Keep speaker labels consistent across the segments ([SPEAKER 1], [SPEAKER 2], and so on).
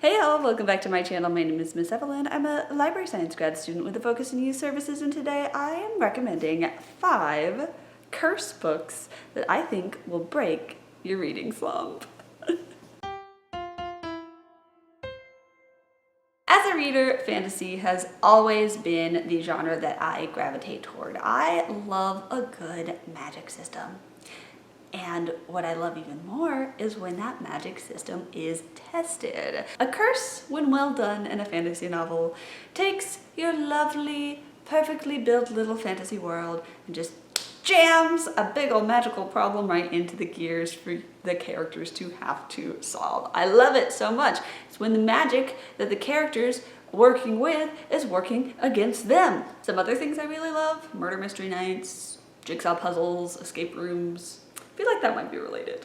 [SPEAKER 1] Hey all, welcome back to my channel. My name is Miss Evalyn. I'm a library science grad student with a focus in youth services, and today I am recommending 5 curse books that I think will break your reading slump. As a reader, fantasy has always been the genre that I gravitate toward. I love a good magic system. And what I love even more is when that magic system is tested. A curse, when well done in a fantasy novel, takes your lovely, perfectly built little fantasy world and just jams a big old magical problem right into the gears for the characters to have to solve. I love it so much. It's when the magic that the characters working with is working against them. Some other things I really love: murder mystery nights, jigsaw puzzles, escape rooms. I feel like that might be related.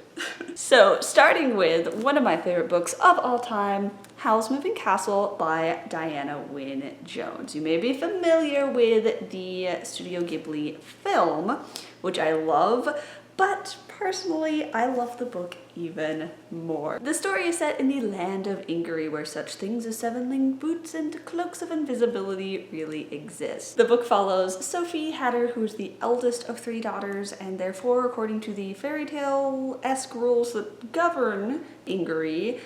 [SPEAKER 1] So, starting with one of my favorite books of all time, Howl's Moving Castle by Diana Wynne Jones. You may be familiar with the Studio Ghibli film, which I love, but personally, I love the book even more. The story is set in the land of Ingary, where such things as 7-linged boots and cloaks of invisibility really exist. The book follows Sophie Hatter, who's the eldest of 3 daughters, and therefore, according to the fairy tale-esque rules that govern Ingary,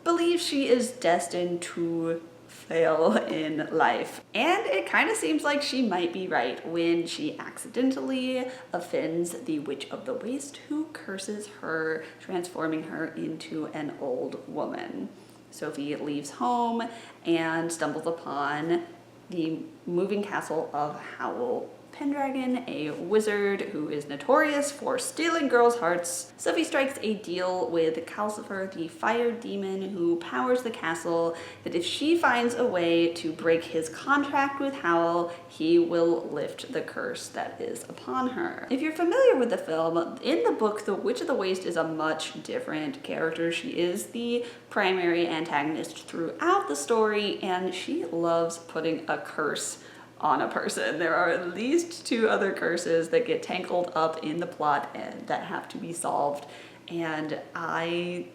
[SPEAKER 1] believes she is destined to fail in life. And it kind of seems like she might be right when she accidentally offends the Witch of the Waste, who curses her, transforming her into an old woman. Sophie leaves home and stumbles upon the moving castle of Howl Pendragon, a wizard who is notorious for stealing girls' hearts. Sophie strikes a deal with Calcifer, the fire demon who powers the castle, that if she finds a way to break his contract with Howl, he will lift the curse that is upon her. If you're familiar with the film, in the book, the Witch of the Waste is a much different character. She is the primary antagonist throughout the story, and she loves putting a curse on a person. There are at least 2 other curses that get tangled up in the plot and that have to be solved. And I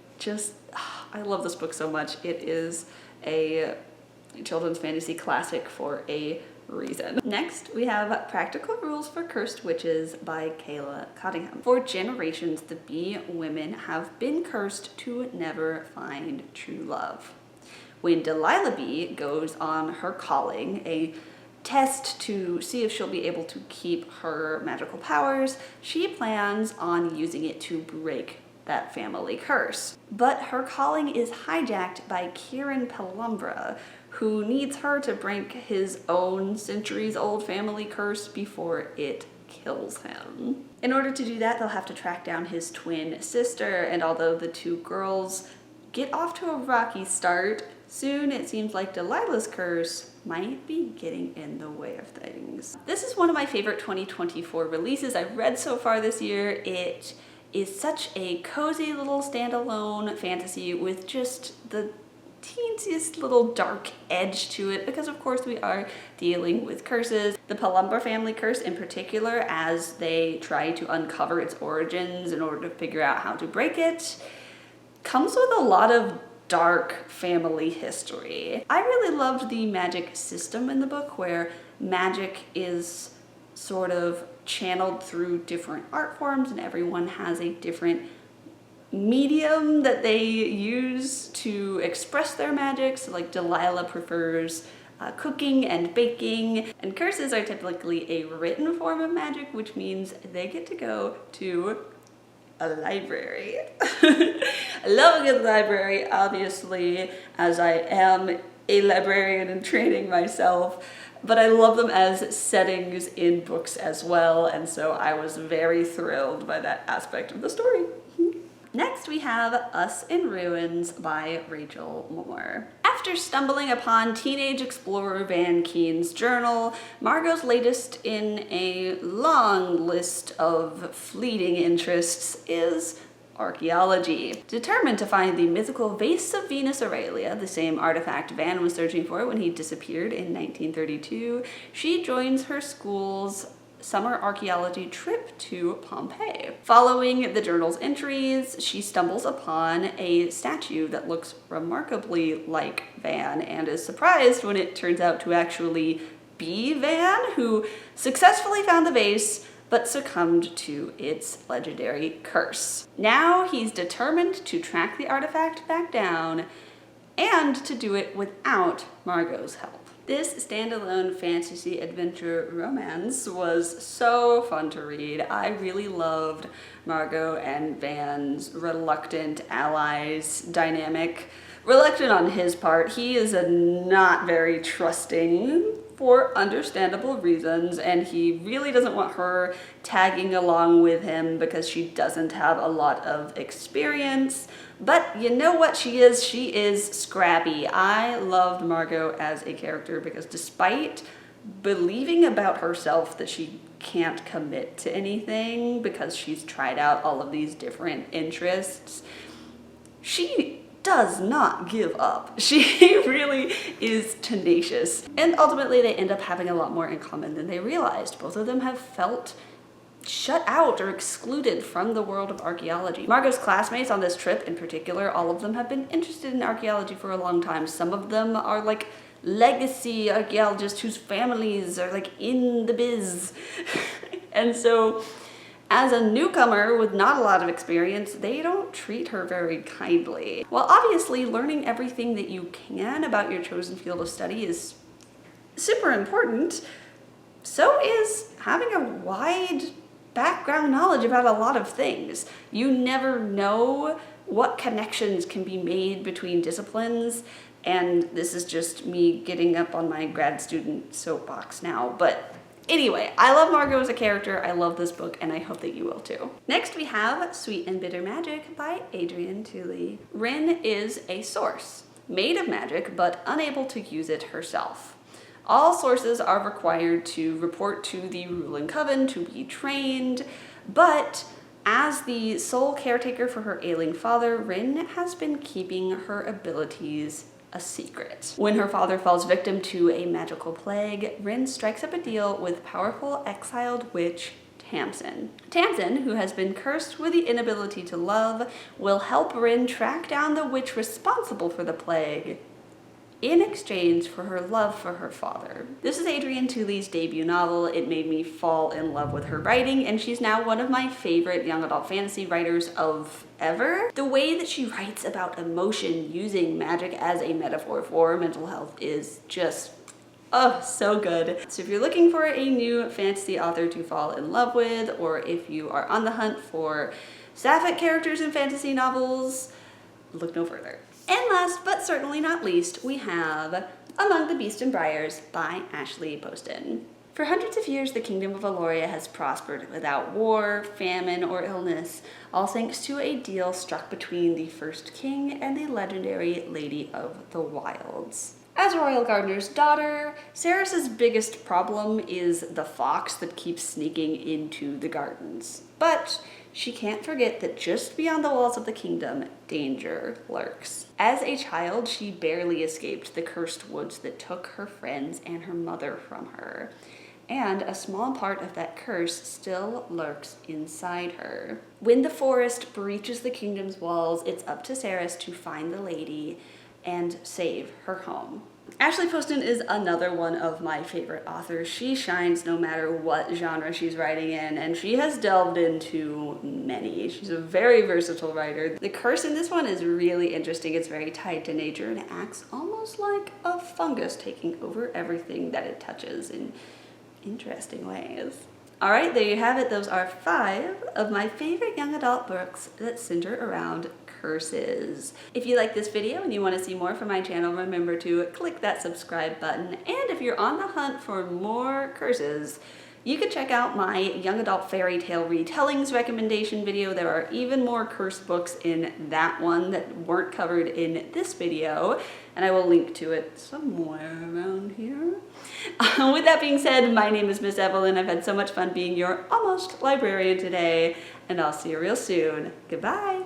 [SPEAKER 1] love this book so much. It is a children's fantasy classic for a reason. Next, we have Practical Rules for Cursed Witches by Kayla Cottingham. For generations, the Bee women have been cursed to never find true love. When Delilah Bee goes on her calling, a test to see if she'll be able to keep her magical powers, she plans on using it to break that family curse. But her calling is hijacked by Kieran Pelumbra, who needs her to break his own centuries-old family curse before it kills him. In order to do that, they'll have to track down his twin sister, and although the 2 girls get off to a rocky start, soon it seems like Delilah's curse might be getting in the way of things. This is one of my favorite 2024 releases I've read so far this year. It is such a cozy little standalone fantasy with just the teensiest little dark edge to it, because of course we are dealing with curses. The Pelumbra family curse in particular, as they try to uncover its origins in order to figure out how to break it, comes with a lot of dark family history. I really loved the magic system in the book, where magic is sort of channeled through different art forms and everyone has a different medium that they use to express their magic. So like Delilah prefers cooking and baking, and curses are typically a written form of magic, which means they get to go to a library. I love a good library, obviously, as I am a librarian in training myself, but I love them as settings in books as well, and so I was very thrilled by that aspect of the story. Next, we have Us in Ruins by Rachel Moore. After stumbling upon teenage explorer Van Keen's journal, Margot's latest in a long list of fleeting interests is archaeology. Determined to find the mythical vase of Venus Aurelia, the same artifact Van was searching for when he disappeared in 1932, she joins her school's summer archaeology trip to Pompeii. Following the journal's entries, she stumbles upon a statue that looks remarkably like Van and is surprised when it turns out to actually be Van, who successfully found the vase but succumbed to its legendary curse. Now he's determined to track the artifact back down and to do it without Margot's help. This standalone fantasy adventure romance was so fun to read. I really loved Margot and Van's reluctant allies dynamic. Reluctant on his part. He is a not very trusting, for understandable reasons, and he really doesn't want her tagging along with him because she doesn't have a lot of experience. But you know what she is? She is scrappy. I loved Margot as a character because despite believing about herself that she can't commit to anything because she's tried out all of these different interests, she does not give up. She really is tenacious. And ultimately they end up having a lot more in common than they realized. Both of them have felt shut out or excluded from the world of archaeology. Margot's classmates on this trip in particular, all of them have been interested in archaeology for a long time. Some of them are like legacy archaeologists whose families are like in the biz. And so as a newcomer with not a lot of experience, they don't treat her very kindly. While obviously learning everything that you can about your chosen field of study is super important, so is having a wide background knowledge about a lot of things. You never know what connections can be made between disciplines, and this is just me getting up on my grad student soapbox now, but anyway, I love Margot as a character, I love this book, and I hope that you will too. Next we have Sweet and Bitter Magic by Adrienne Tooley. Rin is a source, made of magic, but unable to use it herself. All sources are required to report to the ruling coven to be trained, but as the sole caretaker for her ailing father, Rin has been keeping her abilities a secret. When her father falls victim to a magical plague, Rin strikes up a deal with powerful exiled witch Tamsin. Tamsin, who has been cursed with the inability to love, will help Rin track down the witch responsible for the plague in exchange for her love for her father. This is Adrienne Tooley's debut novel. It made me fall in love with her writing, and she's now one of my favorite young adult fantasy writers of ever. The way that she writes about emotion using magic as a metaphor for mental health is just, oh, so good. So if you're looking for a new fantasy author to fall in love with, or if you are on the hunt for sapphic characters in fantasy novels, look no further. And last but certainly not least, we have Among the Beast and Briars by Ashley Poston. For hundreds of years, the kingdom of Eloria has prospered without war, famine, or illness, all thanks to a deal struck between the first king and the legendary Lady of the Wilds. As a royal gardener's daughter, Ceres's biggest problem is the fox that keeps sneaking into the gardens. But she can't forget that just beyond the walls of the kingdom, danger lurks. As a child, she barely escaped the cursed woods that took her friends and her mother from her. And a small part of that curse still lurks inside her. When the forest breaches the kingdom's walls, it's up to Ceres to find the lady and save her home. Ashley Poston is another one of my favorite authors. She shines no matter what genre she's writing in, and she has delved into many. She's a very versatile writer. The curse in this one is really interesting. It's very tied to nature, and it acts almost like a fungus taking over everything that it touches in interesting ways. All right, there you have it. Those are 5 of my favorite young adult books that center around curses. If you like this video and you want to see more from my channel, remember to click that subscribe button. And if you're on the hunt for more curses, you can check out my young adult fairy tale retellings recommendation video. There are even more curse books in that one that weren't covered in this video, and I will link to it somewhere around here. With that being said, my name is Miss Evalyn. I've had so much fun being your almost librarian today, and I'll see you real soon. Goodbye.